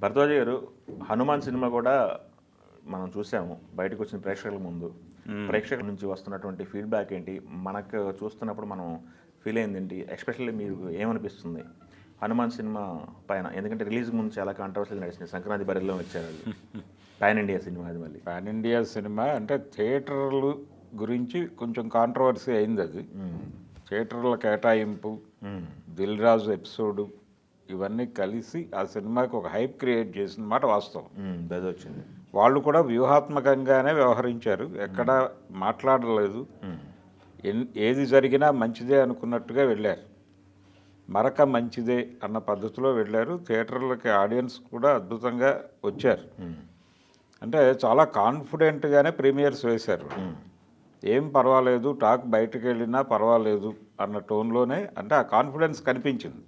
భరద్వాజ్ గారు హనుమాన్ సినిమా కూడా మనం చూసాము. బయటకు వచ్చిన ప్రేక్షకుల ముందు ప్రేక్షకుల నుంచి వస్తున్నటువంటి ఫీడ్బ్యాక్ ఏంటి, మనకు చూస్తున్నప్పుడు మనం ఫీల్ అయింది ఏంటి, ఎస్పెషల్లీ మీకు ఏమనిపిస్తుంది హనుమాన్ సినిమా పైన? ఎందుకంటే రిలీజ్ ముందు చాలా కాంట్రవర్సీలు నడిచింది. సంక్రాంతి బరిలో వచ్చారు, పాన్ ఇండియా సినిమా. అది మళ్ళీ పాన్ ఇండియా సినిమా అంటే థియేటర్లు గురించి కొంచెం కాంట్రవర్సీ అయింది. అది థియేటర్ల కేటాయింపు, దిల్ రాజు ఎపిసోడు ఇవన్నీ కలిసి ఆ సినిమాకి ఒక హైప్ క్రియేట్ చేసిన మాట వాస్తవం. అది వచ్చింది. వాళ్ళు కూడా వ్యూహాత్మకంగానే వ్యవహరించారు, ఎక్కడ మాట్లాడలేదు. ఏది జరిగినా మంచిదే అనుకున్నట్టుగా వెళ్ళారు, మరక మంచిదే అన్న పద్ధతిలో వెళ్ళారు. థియేటర్లకి ఆడియన్స్ కూడా అద్భుతంగా వచ్చారు. అంటే చాలా కాన్ఫిడెంట్గానే ప్రీమియర్స్ వేశారు. ఏం పర్వాలేదు, టాక్ బయటకు వెళ్ళినా పర్వాలేదు అన్న టోన్లోనే, అంటే ఆ కాన్ఫిడెన్స్ కనిపించింది.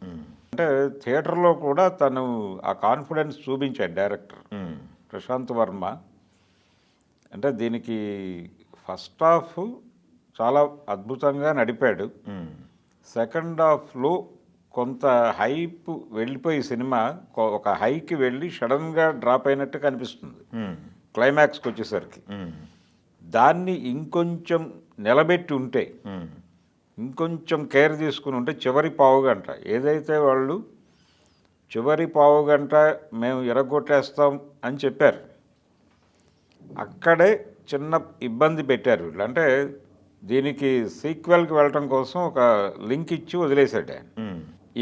అంటే థియేటర్లో కూడా తను ఆ కాన్ఫిడెన్స్ చూపించాడు డైరెక్టర్ ప్రశాంత్ వర్మ. అంటే దీనికి ఫస్ట్ హాఫ్ చాలా అద్భుతంగా నడిపాడు. సెకండ్ హాఫ్లో కొంత హైప్ వెళ్ళిపోయి సినిమా ఒక హైకి వెళ్ళి సడన్గా డ్రాప్ అయినట్టు కనిపిస్తుంది క్లైమాక్స్కి వచ్చేసరికి. దాన్ని ఇంకొంచెం నిలబెట్టి ఉంటే, ఇంకొంచెం కేర్ తీసుకుని ఉంటే, చివరి పావుగంట ఏదైతే వాళ్ళు చివరి పావుగంట మేము ఎరగొట్టేస్తాం అని చెప్పారు, అక్కడే చిన్న ఇబ్బంది పెట్టారు వీళ్ళు. అంటే దీనికి సీక్వెల్కి వెళ్ళటం కోసం ఒక లింక్ ఇచ్చి వదిలేశాడు ఆయన.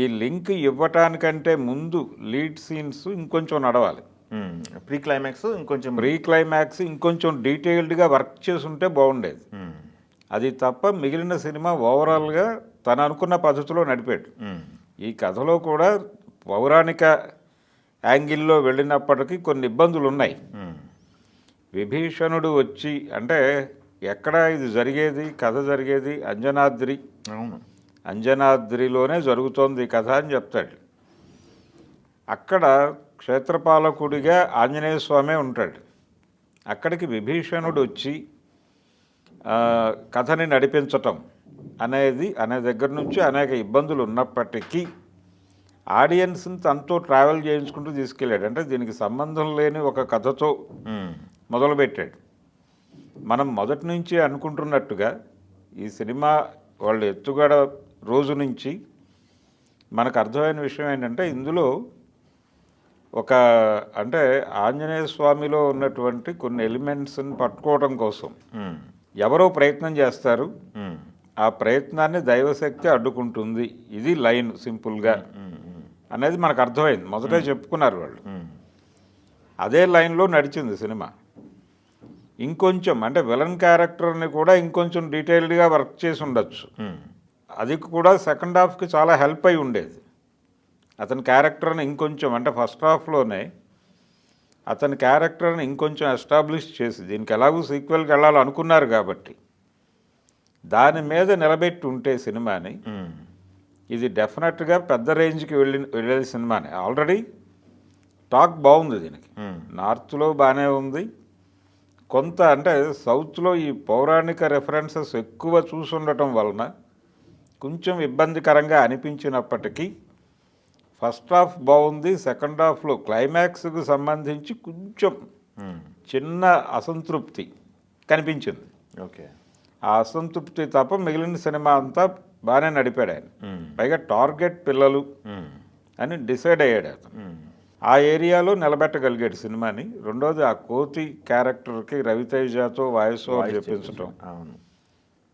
ఈ లింక్ ఇవ్వటానికంటే ముందు లీడ్ సీన్స్ ఇంకొంచెం నడవాలి. ప్రీ క్లైమాక్స్ ఇంకొంచెం డీటెయిల్డ్గా వర్క్ చేసి ఉంటే బాగుండేది. అది తప్ప మిగిలిన సినిమా ఓవరాల్గా తను అనుకున్న పద్ధతిలో నడిపాడు. ఈ కథలో కూడా పౌరాణిక యాంగిల్లో వెళ్ళినప్పటికీ కొన్ని ఇబ్బందులు ఉన్నాయి. విభీషణుడు వచ్చి, అంటే ఎక్కడ ఇది జరిగేది, కథ జరిగేది అంజనాద్రి. అవును, అంజనాద్రిలోనే జరుగుతోంది ఈ కథ అని చెప్తాడు. అక్కడ క్షేత్రపాలకుడిగా ఆంజనేయ స్వామి ఉంటాడు. అక్కడికి విభీషణుడు వచ్చి కథని నడిపించటం అనే దగ్గర నుంచి అనేక ఇబ్బందులు ఉన్నప్పటికీ ఆడియన్స్ని తనతో ట్రావెల్ చేయించుకుంటూ తీసుకెళ్ళాడు. అంటే దీనికి సంబంధం లేని ఒక కథతో మొదలుపెట్టాడు. మనం మొదటి నుంచి అనుకుంటున్నట్టుగా ఈ సినిమా వాళ్ళు ఎత్తుగడ రోజు నుంచి మనకు అర్థమైన విషయం ఏంటంటే, ఇందులో అంటే ఆంజనేయ స్వామిలో ఉన్నటువంటి కొన్ని ఎలిమెంట్స్ని పట్టుకోవడం కోసం ఎవరో ప్రయత్నం చేస్తారు, ఆ ప్రయత్నాన్ని దైవశక్తి అడ్డుకుంటుంది. ఇది లైన్ సింపుల్గా అనేది మనకు అర్థమైంది. మొదటే చెప్పుకున్నారు వాళ్ళు. అదే లైన్లో నడిచింది సినిమా. ఇంకొంచెం అంటే విలన్ క్యారెక్టర్ని కూడా ఇంకొంచెం డీటెయిల్డ్గా వర్క్ చేసి ఉండొచ్చు. అది కూడా సెకండ్ హాఫ్కి చాలా హెల్ప్ అయి ఉండేది. అతని క్యారెక్టర్ని ఇంకొంచెం, అంటే ఫస్ట్ హాఫ్లోనే అతని క్యారెక్టర్ని ఇంకొంచెం ఎస్టాబ్లిష్ చేసి, దీనికి ఎలాగూ సీక్వెల్కి వెళ్ళాలనుకున్నారు కాబట్టి దాని మీద నిలబెట్టి ఉంటే సినిమాని, ఇది డెఫినెట్గా పెద్ద రేంజ్కి వెళ్ళే సినిమానే. ఆల్రెడీ టాక్ బాగుంది దీనికి. నార్త్లో బాగానే ఉంది కొంత. అంటే సౌత్లో ఈ పౌరాణిక రెఫరెన్సెస్ ఎక్కువ చూసుండటం వలన కొంచెం ఇబ్బందికరంగా అనిపించినప్పటికీ ఫస్ట్ హాఫ్ బాగుంది. సెకండ్ హాఫ్లో క్లైమాక్స్కి సంబంధించి కొంచెం చిన్న అసంతృప్తి కనిపించింది. ఓకే, ఆ అసంతృప్తి తప్ప మిగిలిన సినిమా అంతా బాగానే నడిపాడు ఆయన. పైగా టార్గెట్ పిల్లలు అని డిసైడ్ అయ్యాడు అతను. ఆ ఏరియాలో నిలబెట్టగలిగాడు సినిమాని. రెండోది, ఆ కోతి క్యారెక్టర్కి రవితేజతో వాయిస్ ఓవర్ చెప్పించడం. అవును,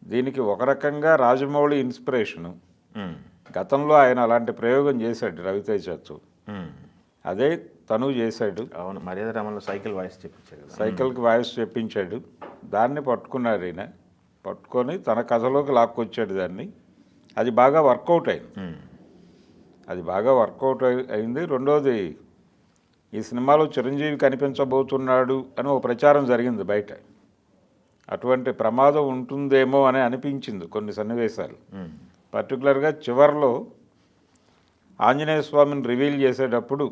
దీనికి ఒక రకంగా రాజమౌళి ఇన్స్పిరేషను. గతంలో ఆయన అలాంటి ప్రయోగం చేశాడు రవితేజతో, అదే తను చేశాడు. అవును, మర్యాద రామంలో సైకిల్ వాయిస్ చెప్పించాడు, సైకిల్కి వాయిస్ చెప్పించాడు. దాన్ని పట్టుకున్నాడు ఈయన. పట్టుకొని తన కథలోకి లాక్కొచ్చాడు దాన్ని. అది బాగా వర్కౌట్ అయింది. రెండోది, ఈ సినిమాలో చిరంజీవి కనిపించబోతున్నాడు అని ఒక ప్రచారం జరిగింది బయట. అటువంటి ప్రమాదం ఉంటుందేమో అని అనిపించింది కొన్ని సన్నివేశాలు. పర్టికులర్గా చివరిలో ఆంజనేయ స్వామిని రివీల్ చేసేటప్పుడు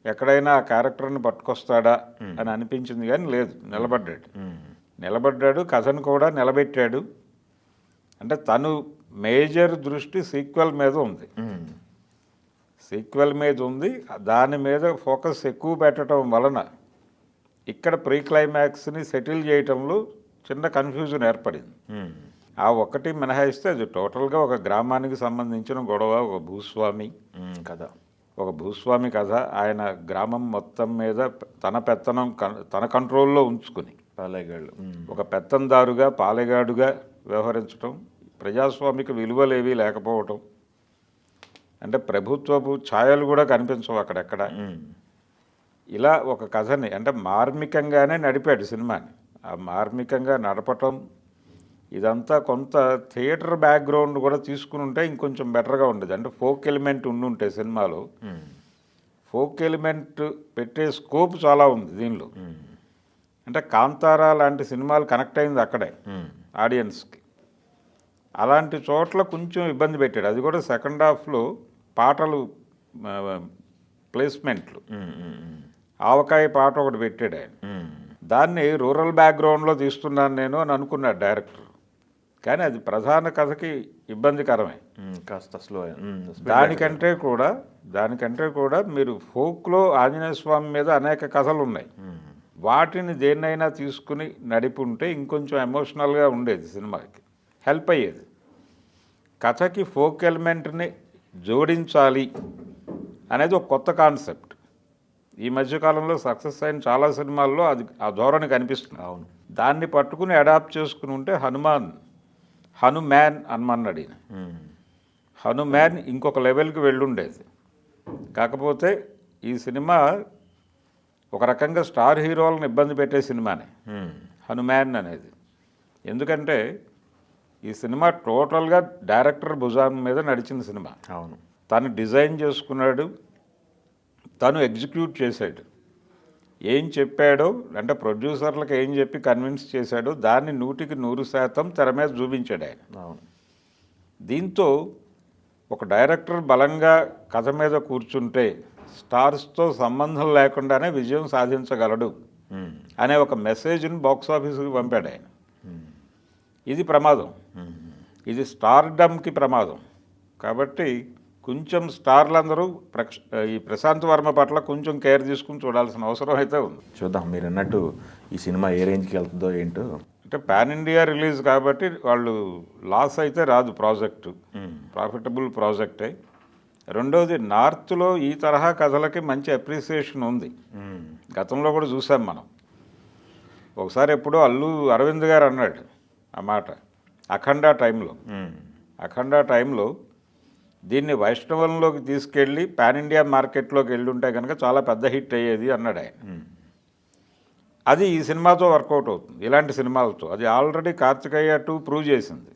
ఎక్కడైనా ఆ క్యారెక్టర్ని పట్టుకొస్తాడా అని అనిపించింది, కానీ లేదు, నిలబడ్డాడు. కథను కూడా నిలబెట్టాడు. అంటే తను మేజర్ దృష్టి సీక్వెల్ మీద ఉంది. సీక్వెల్ మీద ఉంది, దాని మీద ఫోకస్ ఎక్కువ పెట్టడం వలన ఇక్కడ ప్రీ క్లైమాక్స్ని సెటిల్ చేయటంలో చిన్న కన్ఫ్యూజన్ ఏర్పడింది. ఆ ఒక్కటి మినహాయిస్తే అది టోటల్గా ఒక గ్రామానికి సంబంధించిన గొడవ, ఒక భూస్వామి కథ, ఒక భూస్వామి కథ. ఆయన గ్రామం మొత్తం మీద తన పెత్తనం తన కంట్రోల్లో ఉంచుకుని పాలేగాళ్ళు ఒక పెత్తందారుగా పాలెగాడుగా వ్యవహరించడం, ప్రజాస్వామిక విలువలేవి లేకపోవటం, అంటే ప్రభుత్వపు ఛాయలు కూడా కనిపించవు అక్కడెక్కడ. ఇలా ఒక కథని అంటే మార్మికంగానే నడిపాడు సినిమాని. ఆ మార్మికంగా నడపటం ఇదంతా కొంత థియేటర్ బ్యాక్గ్రౌండ్ కూడా తీసుకుని ఉంటే ఇంకొంచెం బెటర్గా ఉండేది. అంటే ఫోక్ ఎలిమెంట్ ఉండుంటే సినిమాలో, ఫోక్ ఎలిమెంట్ పెట్టే స్కోప్ చాలా ఉంది దీనిలో. అంటే కాంతారా లాంటి సినిమాలు కనెక్ట్ అయింది అక్కడే ఆడియన్స్కి. అలాంటి చోట్ల కొంచెం ఇబ్బంది పెట్టాడు. అది కూడా సెకండ్ హాఫ్లో పాటలు ప్లేస్మెంట్లు, ఆవకాయ పాట ఒకటి పెట్టాడు ఆయన. దాన్ని రూరల్ బ్యాక్గ్రౌండ్లో తీస్తున్నాను నేను అని అనుకున్నాడు డైరెక్టర్, కానీ అది ప్రధాన కథకి ఇబ్బందికరమే. కాస్త స్లో. దానికంటే కూడా మీరు ఫోక్లో ఆంజనేయ స్వామి మీద అనేక కథలు ఉన్నాయి, వాటిని దేన్నైనా తీసుకుని నడిపుంటే ఇంకొంచెం ఎమోషనల్గా ఉండేది, సినిమాకి హెల్ప్ అయ్యేది. కథకి ఫోక్ ఎలిమెంట్ని జోడించాలి అనేది ఒక కొత్త కాన్సెప్ట్. ఈ మధ్యకాలంలో సక్సెస్ అయిన చాలా సినిమాల్లో అది ఆ ధోరణి కనిపిస్తుంది. అవును, దాన్ని పట్టుకుని అడాప్ట్ చేసుకుని ఉంటే హనుమాన్ అనమన్నాడు ఈయన. హనుమాన్ ఇంకొక లెవెల్కి వెళ్ళుండేది. కాకపోతే ఈ సినిమా ఒక రకంగా స్టార్ హీరోలను ఇబ్బంది పెట్టే సినిమానే హనుమాన్ అనేది. ఎందుకంటే ఈ సినిమా టోటల్గా డైరెక్టర్ భుజాన్ మీద నడిచిన సినిమా. అవును, తను డిజైన్ చేసుకున్నాడు, తను ఎగ్జిక్యూట్ చేశాడు. ఏం చెప్పాడో అంటే ప్రొడ్యూసర్లకు ఏం చెప్పి కన్విన్స్ చేశాడో దాన్ని 100% తెర మీద చూపించాడు ఆయన. అవును, దీంతో ఒక డైరెక్టర్ బలంగా కథ మీద కూర్చుంటే స్టార్స్తో సంబంధం లేకుండానే విజయం సాధించగలడు అనే ఒక మెసేజ్ని బాక్స్ ఆఫీస్కి పంపాడు ఆయన. ఇది ప్రమాదం, ఇది స్టార్డమ్కి ప్రమాదం. కాబట్టి కొంచెం స్టార్లందరూ ఈ ప్రశాంత్ వర్మ పట్ల కొంచెం కేర్ తీసుకుని చూడాల్సిన అవసరం అయితే ఉంది. చూద్దాం. మీరు అన్నట్టు ఈ సినిమా ఏ రేంజ్కి వెళ్తుందో ఏంటో. అంటే పాన్ ఇండియా రిలీజ్ కాబట్టి వాళ్ళు లాస్ అయితే రాదు, ప్రాజెక్టు ప్రాఫిటబుల్ ప్రాజెక్టే. రెండోది నార్త్లో ఈ తరహా కథలకి మంచి అప్రిసియేషన్ ఉంది. గతంలో కూడా చూసాం మనం. ఒకసారి ఎప్పుడో అల్లు అరవింద్ గారు అన్నాడు ఆ మాట అఖండ టైంలో దీన్ని వైష్ణవంలోకి తీసుకెళ్ళి పాన్ ఇండియా మార్కెట్లోకి వెళ్ళుంటే కనుక చాలా పెద్ద హిట్ అయ్యేది అన్నాడు ఆయన. అది ఈ సినిమాతో వర్కౌట్ అవుతుంది, ఇలాంటి సినిమాలతో. అది ఆల్రెడీ కార్తికేయ 2 ప్రూవ్ చేసింది.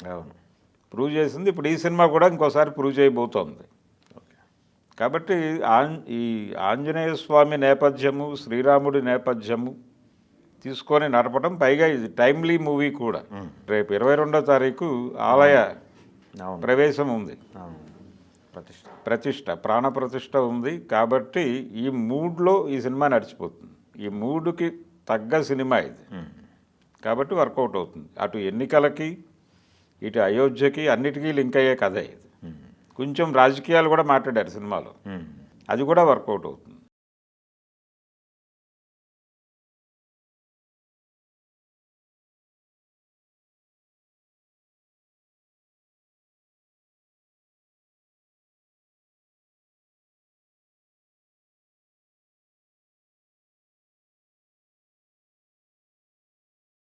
ప్రూవ్ చేసింది. ఇప్పుడు ఈ సినిమా కూడా ఇంకోసారి ప్రూవ్ చేయబోతోంది. కాబట్టి ఈ ఆంజనేయ స్వామి నేపథ్యము, శ్రీరాముడి నేపథ్యము తీసుకొని నడపడం, పైగా ఇది టైమ్లీ మూవీ కూడా. రేపు 22వ తారీఖు ఆలయ ప్రవేశం ఉంది, ప్రాణప్రతిష్ఠ ఉంది. కాబట్టి ఈ మూడ్లో ఈ సినిమా నడిచిపోతుంది. ఈ మూడుకి తగ్గ సినిమా ఇది. కాబట్టి వర్కౌట్ అవుతుంది. అటు ఎన్నికలకి, ఇటు అయోధ్యకి, అన్నిటికీ లింక్ అయ్యే కథ ఇది. కొంచెం రాజకీయాలు కూడా మాట్లాడారు సినిమాలో, అది కూడా వర్కౌట్ అవుతుంది.